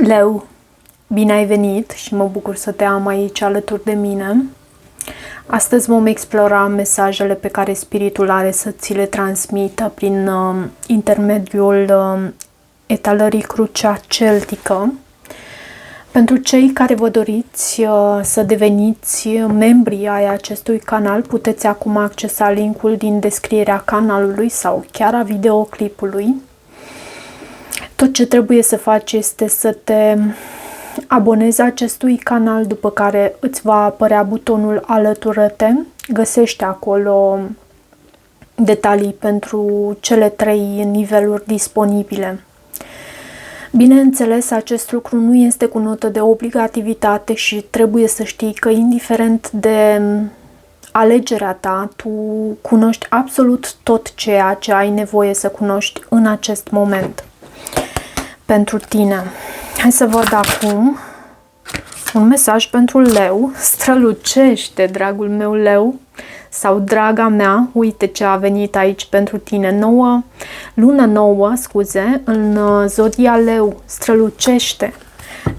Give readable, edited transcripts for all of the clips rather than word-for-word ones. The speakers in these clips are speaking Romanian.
Leu, bine ai venit și mă bucur să te am aici alături de mine. Astăzi vom explora mesajele pe care spiritul are să ți le transmită prin intermediul etalării Crucea Celtică. Pentru cei care vă doriți să deveniți membri ai acestui canal, puteți acum accesa linkul din descrierea canalului sau chiar a videoclipului. Tot ce trebuie să faci este să te abonezi acestui canal, după care îți va apărea butonul alătură-te. Găsești acolo detalii pentru cele 3 niveluri disponibile. Bineînțeles, acest lucru nu este cu notă de obligativitate și trebuie să știi că, indiferent de alegerea ta, tu cunoști absolut tot ceea ce ai nevoie să cunoști în acest moment pentru tine. Hai să văd acum un mesaj pentru Leu. Strălucește, dragul meu Leu, sau draga mea. Uite ce a venit aici pentru tine. Luna nouă, în zodia Leu. Strălucește.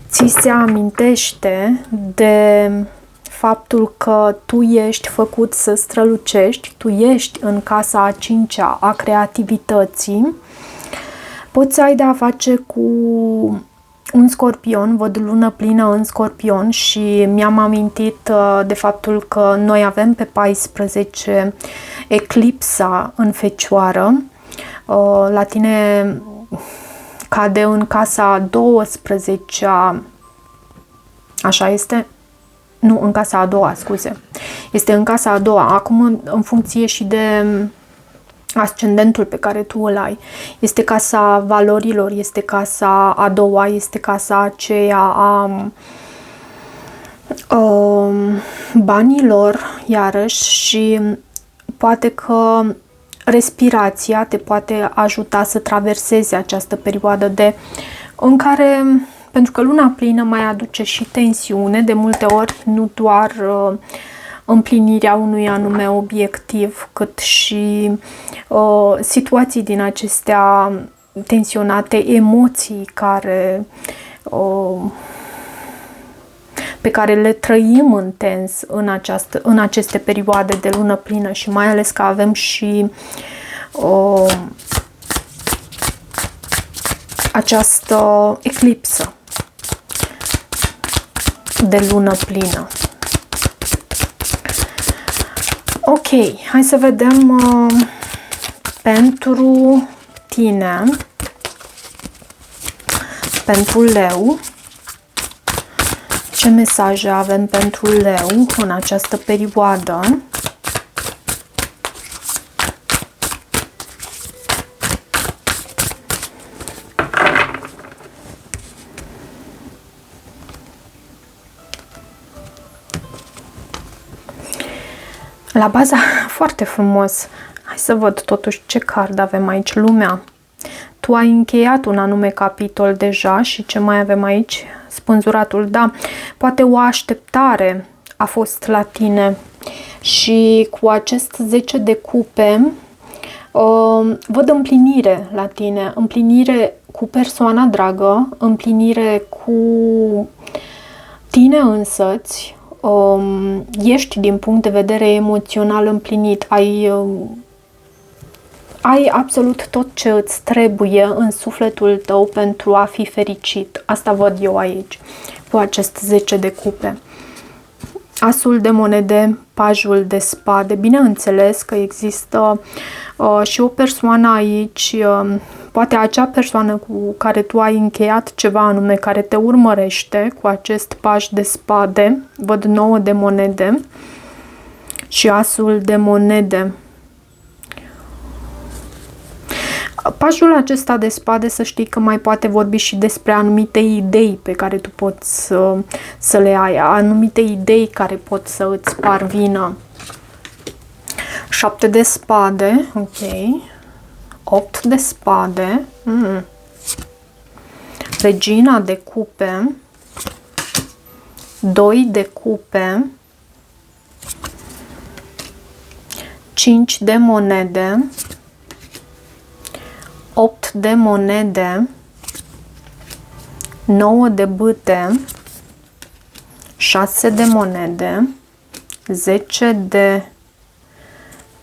Ți se amintește de faptul că tu ești făcut să strălucești. Tu ești în casa a 5-a a creativității. Poți să ai de-a face cu un scorpion, văd lună plină în scorpion și mi-am amintit de faptul că noi avem pe 14 eclipsa în Fecioară. La tine cade în casa 12-a, așa este? Nu, în casa a doua, scuze. Este în casa a doua. Acum, în funcție și de ascendentul pe care tu îl ai. Este casa valorilor, este casa a doua, este casa aceea a banilor, iarăși, și poate că respirația te poate ajuta să traversezi această perioadă în care, pentru că luna plină mai aduce și tensiune, de multe ori nu doar împlinirea unui anume obiectiv, cât și situații din acestea tensionate, emoții pe care le trăim intens în aceste perioade de lună plină și mai ales că avem și această eclipsă de lună plină. Ok, hai să vedem pentru tine, pentru Leu, ce mesaje avem pentru Leu în această perioadă. La baza, foarte frumos. Hai să văd totuși ce card avem aici. Lumea. Tu ai încheiat un anume capitol deja și ce mai avem aici? Spânzuratul, da. Poate o așteptare a fost la tine și cu acest 10 de cupe văd împlinire la tine. Împlinire cu persoana dragă, împlinire cu tine însăți. Ești din punct de vedere emoțional împlinit, ai absolut tot ce îți trebuie în sufletul tău pentru a fi fericit. Asta văd eu aici, cu acest 10 de cupe. Asul de monede, pajul de spade. Bineînțeles că există și o persoană aici, poate acea persoană cu care tu ai încheiat ceva anume, care te urmărește cu acest paj de spade. Văd 9 de monede și asul de monede. Pajul acesta de spade, să știi că mai poate vorbi și despre anumite idei pe care tu poți să le ai, anumite idei care pot să îți parvină. 7 de spade, ok. 8 de spade. Regina de cupe. 2 de cupe. 5 de monede. 8 de monede, 9 de bâte, 6 de monede, 10 de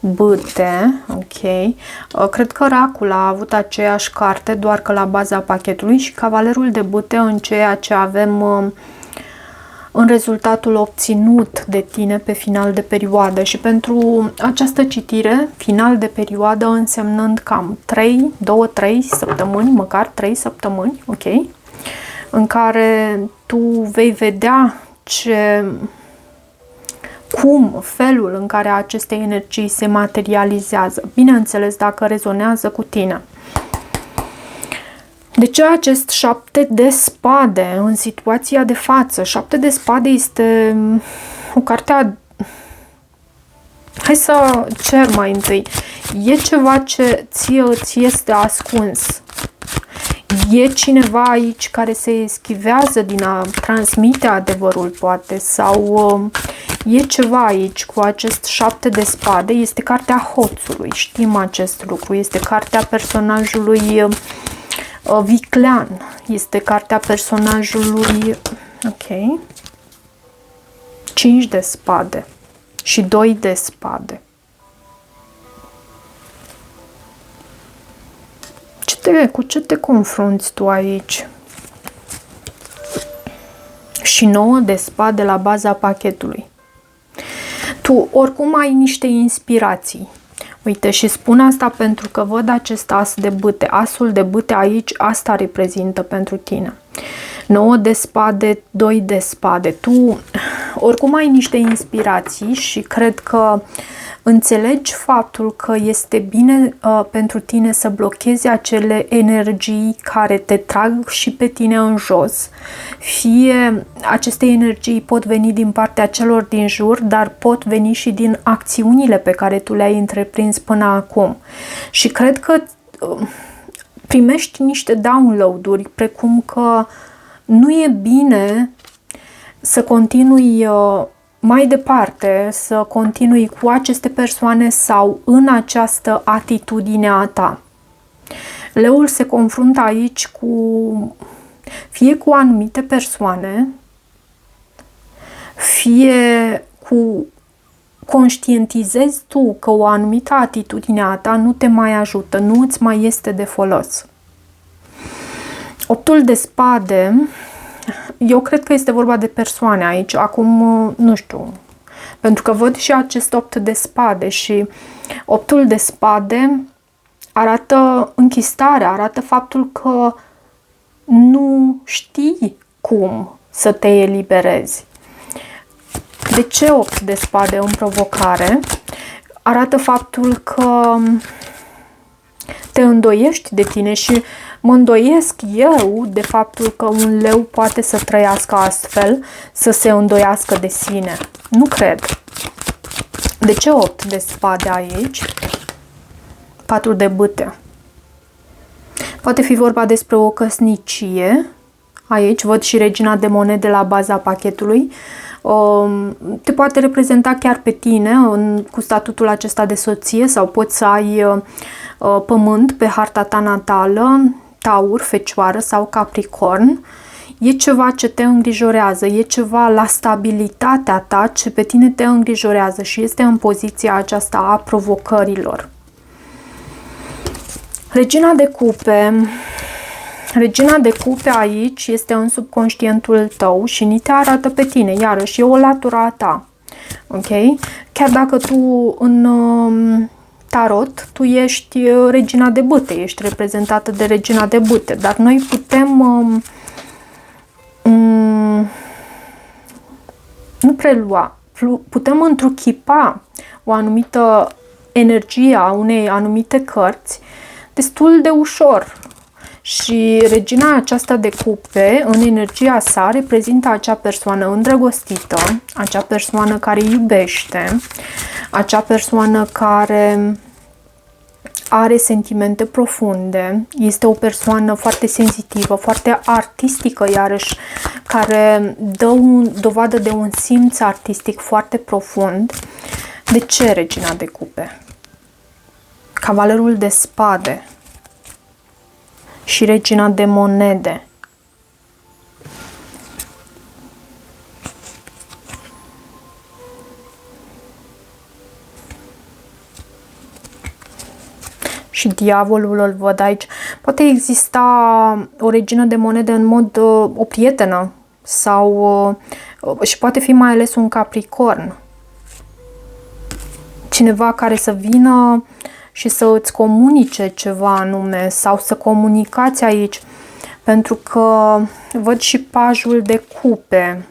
bâte, ok. Cred că oracul a avut aceeași carte, doar că la baza pachetului, și cavalerul de bâte în ceea ce avem în rezultatul obținut de tine pe final de perioadă. Și pentru această citire, final de perioadă însemnând cam 2-3 săptămâni, măcar 3 săptămâni, ok, în care tu vei vedea felul în care aceste energii se materializează. Bineînțeles, dacă rezonează cu tine. De ce acest 7 de spade în situația de față? 7 de spade este o carte. Hai să cer mai întâi. E ceva ce ție îți este ascuns. E cineva aici care se eschivează din a transmite adevărul, poate, sau e ceva aici cu acest 7 de spade. Este cartea hoțului, știm acest lucru. Este cartea personajului viclean. Este cartea personajului, ok, 5 de spade și 2 de spade. Cu ce te confrunți tu aici? Și 9 de spade la baza pachetului. Tu oricum ai niște inspirații. Uite, și spun asta pentru că văd acest as de bâte. Asul de bâte aici, asta reprezintă pentru tine. 9 de spade, 2 de spade. Tu oricum ai niște inspirații și cred că înțelegi faptul că este bine pentru tine să blochezi acele energii care te trag și pe tine în jos. Fie aceste energii pot veni din partea celor din jur, dar pot veni și din acțiunile pe care tu le-ai întreprins până acum. Și cred că primești niște download-uri, precum că nu e bine să continui mai departe, să continui cu aceste persoane sau în această atitudine a ta. Leul se confruntă aici fie cu anumite persoane, fie conștientizezi tu că o anumită atitudine a ta nu te mai ajută, nu îți mai este de folos. 8 de spade. Eu cred că este vorba de persoane aici. Acum, nu știu, pentru că văd și acest 8 de spade și 8 de spade arată închistarea, arată faptul că nu știi cum să te eliberezi. De ce 8 de spade în provocare? Arată faptul că te îndoiești de tine și mă îndoiesc eu de faptul că un leu poate să trăiască astfel, să se îndoiască de sine. Nu cred. De ce 8 de spade aici? 4 de bâte. Poate fi vorba despre o căsnicie. Aici văd și regina de monede la baza pachetului. Te poate reprezenta chiar pe tine cu statutul acesta de soție sau poți să ai pământ pe harta ta natală, Taur, Fecioară sau Capricorn. E ceva ce te îngrijorează, e ceva la stabilitatea ta ce pe tine te îngrijorează și este în poziția aceasta a provocărilor. Regina de cupe. Regina de cupe aici este în subconștientul tău și ni te arată pe tine, iarăși e o latură a ta. Ok? Chiar dacă tu în tarot, tu ești regina de bâte, ești reprezentată de regina de bâte, dar noi putem nu prelua, putem întruchipa o anumită energie a unei anumite cărți destul de ușor. Și regina aceasta de cupe, în energia sa, reprezintă acea persoană îndrăgostită, acea persoană care iubește, acea persoană care are sentimente profunde, este o persoană foarte senzitivă, foarte artistică, iarăși, care dă dovadă de un simț artistic foarte profund. De ce regina de cupe? Cavalerul de spade și regina de monede. Și diavolul îl văd aici. Poate exista o regină de monede în mod o prietenă sau și poate fi mai ales un capricorn. Cineva care să vină și să îți comunice ceva anume sau să comunicați aici, pentru că văd și pajul de cupe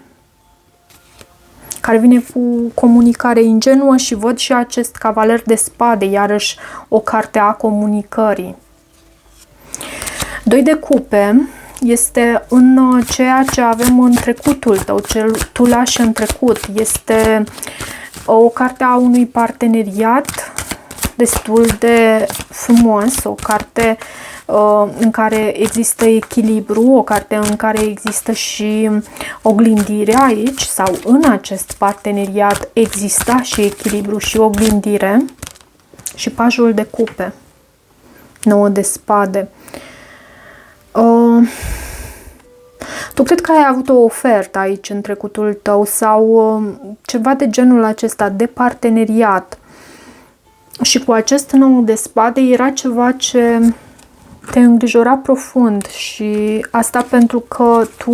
care vine cu comunicare ingenuă și văd și acest cavaler de spade, iarăși o carte a comunicării. 2 de cupe este în ceea ce avem în trecutul tău, ce tu lași în trecut. Este o carte a unui parteneriat destul de frumos, o carte în care există echilibru, o carte în care există și oglindire aici, sau în acest parteneriat exista și echilibru și oglindire. Și pajul de cupe, 9 de spade. Tu cred că ai avut o ofertă aici în trecutul tău sau ceva de genul acesta de parteneriat. Și cu acest 9 de spade era ceva ce te îngrijora profund și asta pentru că tu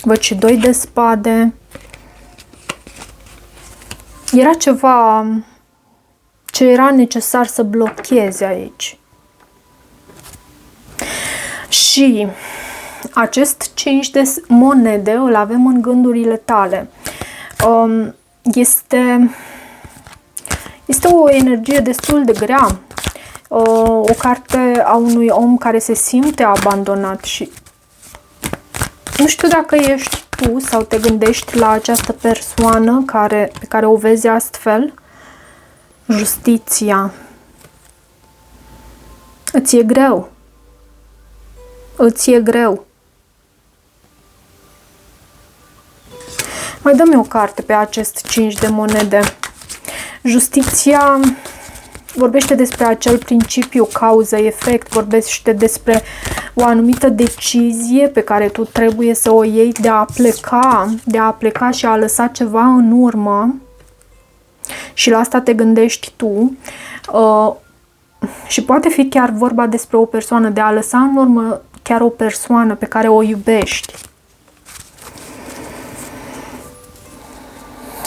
văd și 2 de spade. Era ceva ce era necesar să blochezi aici. Și acest 5 de monede îl avem în gândurile tale. Este o energie destul de grea. O carte a unui om care se simte abandonat și nu știu dacă ești tu sau te gândești la această persoană pe care o vezi astfel. Justiția. Îți e greu. Îți e greu. Mai dă-mi o carte pe acest 5 de monede. Justiția vorbește despre acel principiu cauză-efect, vorbește despre o anumită decizie pe care tu trebuie să o iei de a pleca și a lăsa ceva în urmă. Și la asta te gândești tu. Și poate fi chiar vorba despre o persoană, de a lăsa în urmă chiar o persoană pe care o iubești.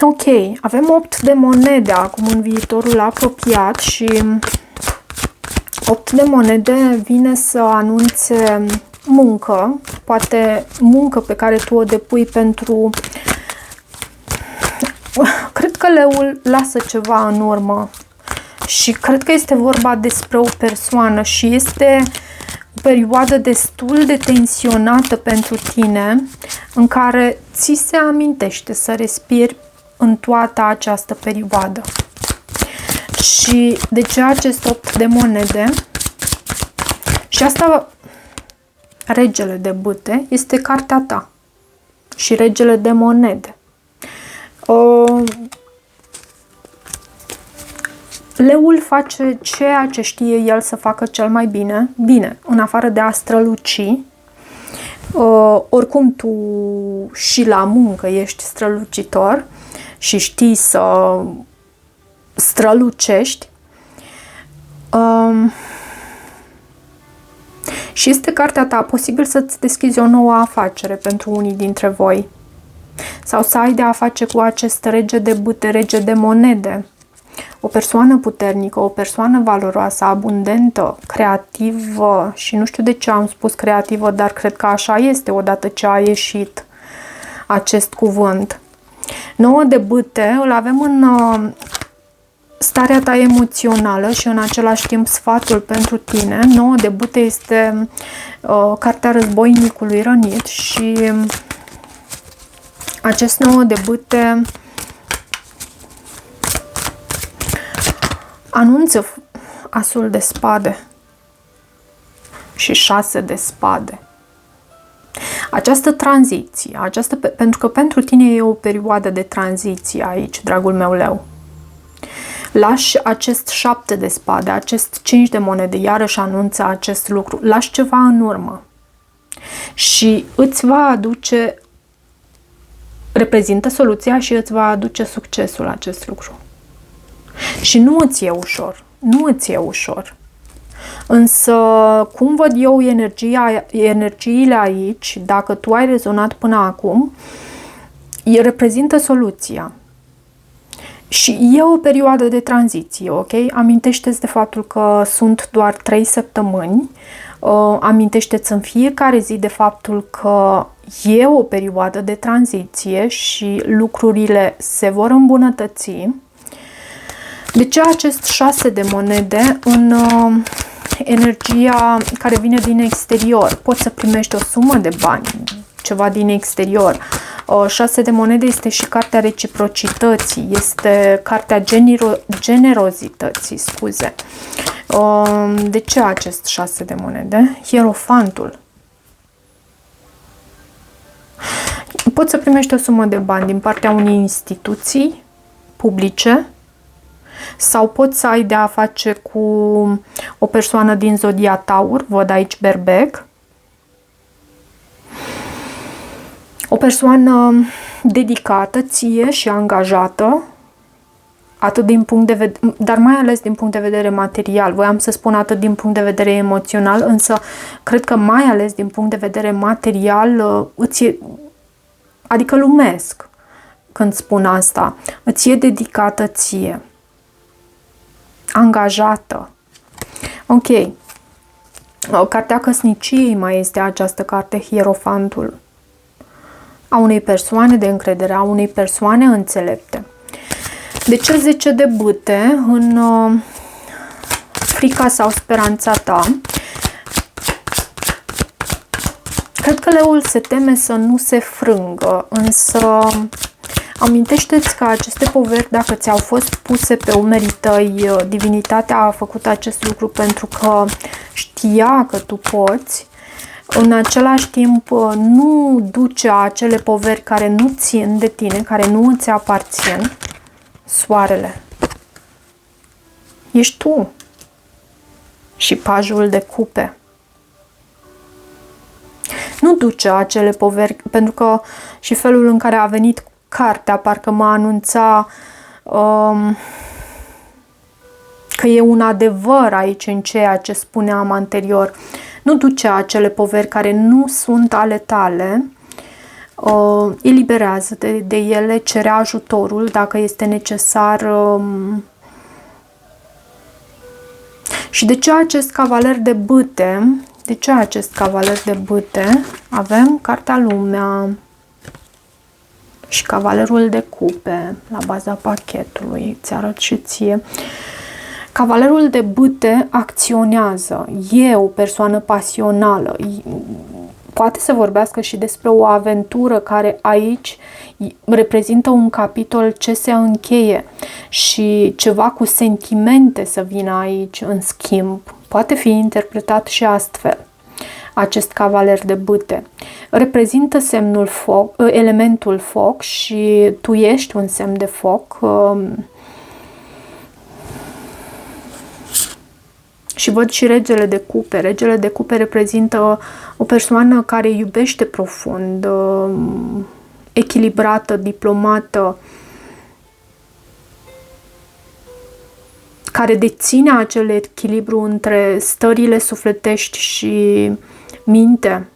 Ok, avem 8 de monede acum în viitorul apropiat și 8 de monede vine să anunțe muncă, poate muncă pe care tu o depui pentru... Cred că leul lasă ceva în urmă și cred că este vorba despre o persoană și este o perioadă destul de tensionată pentru tine în care ți se amintește să respiri în toată această perioadă. Și de ce acest 8 de monede? Și asta, regele de bâte, este cartea ta. Și regele de monede. Leul face ceea ce știe el să facă cel mai bine, în afară de a străluci. Oricum tu și la muncă ești strălucitor și știi să strălucești. Și este cartea ta, posibil să-ți deschizi o nouă afacere pentru unii dintre voi. Sau să ai de a face cu acest rege de bâte, rege de monede. O persoană puternică, o persoană valoroasă, abundentă, creativă și nu știu de ce am spus creativă, dar cred că așa este odată ce a ieșit acest cuvânt. 9 de bâte îl avem în starea ta emoțională și în același timp sfatul pentru tine. 9 de bâte este cartea războinicului rănit și acest 9 de bâte anunță asul de spade și 6 de spade. Această tranziție, pentru că pentru tine e o perioadă de tranziție aici, dragul meu leu. Lași acest 7 de spade, acest 5 de monede, iarăși anunță acest lucru. Lași ceva în urmă și îți va aduce, reprezintă soluția și îți va aduce succesul acest lucru. Și nu îți e ușor. Nu îți e ușor. Însă, cum văd eu energiile aici, dacă tu ai rezonat până acum, reprezintă soluția. Și e o perioadă de tranziție, ok? Amintește-ți de faptul că sunt doar 3 săptămâni. Amintește-ți în fiecare zi de faptul că e o perioadă de tranziție și lucrurile se vor îmbunătăți. De ce acest 6 de monede în energia care vine din exterior? Poți să primești o sumă de bani, ceva din exterior. 6 de monede este și cartea reciprocității, este cartea generozității, scuze. De ce acest 6 de monede? Hierofantul. Poți să primești o sumă de bani din partea unei instituții publice sau poți să ai de-a face cu o persoană din zodia Taur, văd aici berbec. O persoană dedicată ție și angajată, atât din punct de vedere, dar mai ales din punct de vedere material. Voiam să spun atât din punct de vedere emoțional, însă cred că mai ales din punct de vedere material, adică lumesc când spun asta, îți e dedicată ție, angajată. Ok. Cartea căsniciei mai este această carte, Hierofantul. A unei persoane de încredere, a unei persoane înțelepte. De ce 10 de bâte în frica sau speranța ta? Cred că leul se teme să nu se frângă, însă amintește-ți că aceste poveri, dacă ți-au fost puse pe umerii tăi, divinitatea a făcut acest lucru pentru că știa că tu poți. În același timp, nu duce acele poveri care nu țin de tine, care nu îți aparțin. Soarele. Ești tu. Și pajul de cupe. Nu duce acele poveri, pentru că și felul în care a venit cartea parcă mă anunța că e un adevăr aici în ceea ce spuneam anterior. Nu duce acele poveri care nu sunt ale tale, eliberează-te de ele, cere ajutorul dacă este necesar. Și de ce acest cavaler de bâte? De ce acest cavaler de bâte? Avem cartea Lumea și cavalerul de cupe la baza pachetului. Îți arăt și ție. Cavalerul de bâte acționează, e o persoană pasională, poate să vorbească și despre o aventură care aici reprezintă un capitol ce se încheie și ceva cu sentimente să vină aici în schimb. Poate fi interpretat și astfel. Acest cavaler de bâte reprezintă semnul foc, elementul foc și tu ești un semn de foc. Și văd și regele de cupe. Regele de cupe reprezintă o persoană care iubește profund, echilibrată, diplomată, care deține acel echilibru între stările sufletești și minte.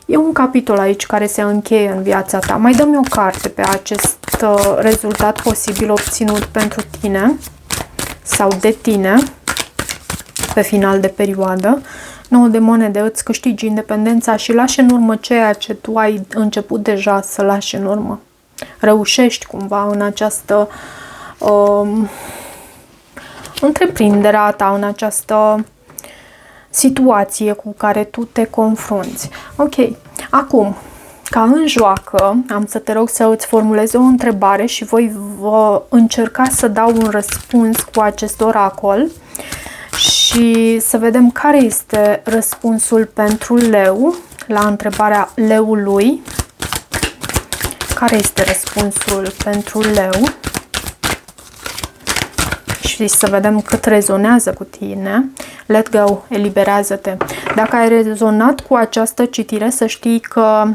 E un capitol aici care se încheie în viața ta. Mai dă-mi o carte pe acest rezultat posibil obținut pentru tine sau de tine pe final de perioadă. 9 de monede, îți câștigi independența și lași în urmă ceea ce tu ai început deja să lași în urmă. Reușești cumva în această întreprinderea ta, în această situație cu care tu te confrunți. Ok, acum, ca în joacă, am să te rog să îți formulezi o întrebare și voi încerca să dau un răspuns cu acest oracol și să vedem care este răspunsul pentru leu la întrebarea leului. Care este răspunsul pentru leu? Și să vedem cât rezonează cu tine. Let go, eliberează-te. Dacă ai rezonat cu această citire, să știi că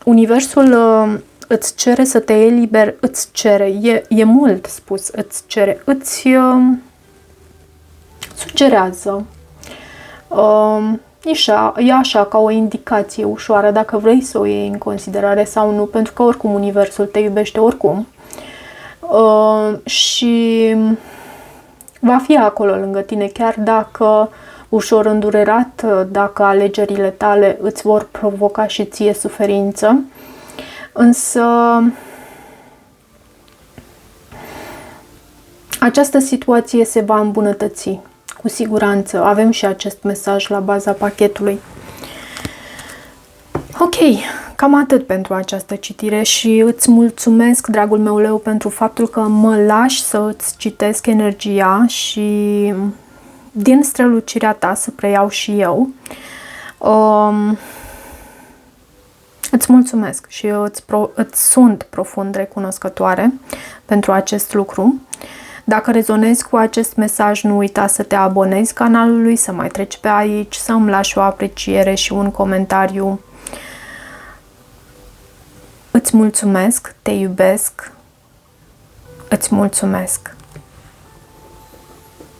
Universul îți cere să te eliberi, îți cere, e mult spus, îți cere, îți sugerează. E așa, ca o indicație ușoară, dacă vrei să o iei în considerare sau nu, pentru că oricum Universul te iubește oricum. Și va fi acolo lângă tine, chiar dacă ușor îndurerat, dacă alegerile tale îți vor provoca și ție suferință. Însă această situație se va îmbunătăți, cu siguranță. Avem și acest mesaj la baza pachetului. Ok, cam atât pentru această citire și îți mulțumesc, dragul meu leu, pentru faptul că mă lași să îți citesc energia și din strălucirea ta să preiau și eu. Îți mulțumesc și îți sunt profund recunoscătoare pentru acest lucru. Dacă rezonezi cu acest mesaj, nu uita să te abonezi canalului, să mai treci pe aici, să îmi lași o apreciere și un comentariu. Îți mulțumesc, te iubesc, îți mulțumesc.